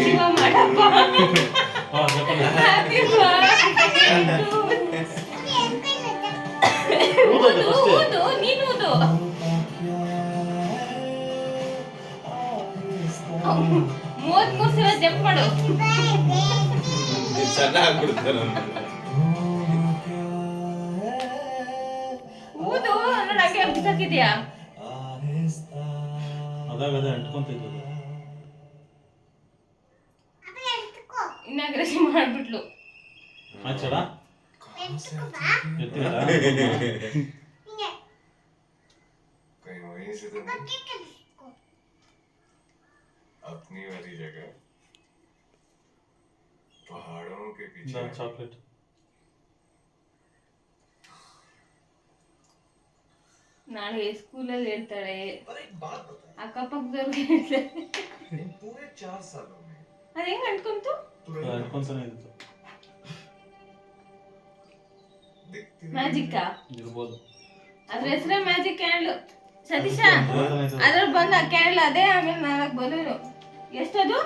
ಶಿವ ಮಾಡಪ್ಪ ಹ್ಯಾಪಿ ಊದು ನೀನು ಊದು 33 ಸಲ ಜಂಪ್ ಮಾಡು ಊದು ನೋಡ ಹಂಗೆ ಬಿಸಾಕಿದ್ಯಾ ಅದಾಗ ಅಂಟ್ಕೊಂತಿದ್ದು ಇನಾಗ್ರೇಷನ್ ಮಾಡ್ಬಿಟ್ಲು ಆಚಡ ಎತ್ತಿರ कहीं वहीं से तो अपनी वाली जगह पहाड़ों के पीछे ಚಾಕ್ಲೇಟ್ ನಾಳೆ ಸ್ಕೂಲಲ್ಲಿ ಹೇಳ್ತಾಳೆ ಅಕ್ಕಪಕ್ಕದವ್ರಿಗೆ ಹೇಳ್ತಾಳೆ पूरे 4 सालों में ಅದ ಹೆಂಗ್ ಅನ್ಕೊಂತು ಅಂಟ್ಕೊಂತಾನೆ ಇತ್ತು ಮ್ಯಾಜಿಕ್ಕಾ ಇರ್ಬೋದು ಅದ್ರ ಹೆಸರೇ ಮ್ಯಾಜಿಕ್ ಕ್ಯಾಂಡಲ್ ಸತೀಶ ಅದ್ರಲ್ಲಿ ಬಂದ ಕ್ಯಾಂಡಲ್ ಅದೇ ಆಮೇಲೆ 4 ಬಲೂನು ಎಷ್ಟದು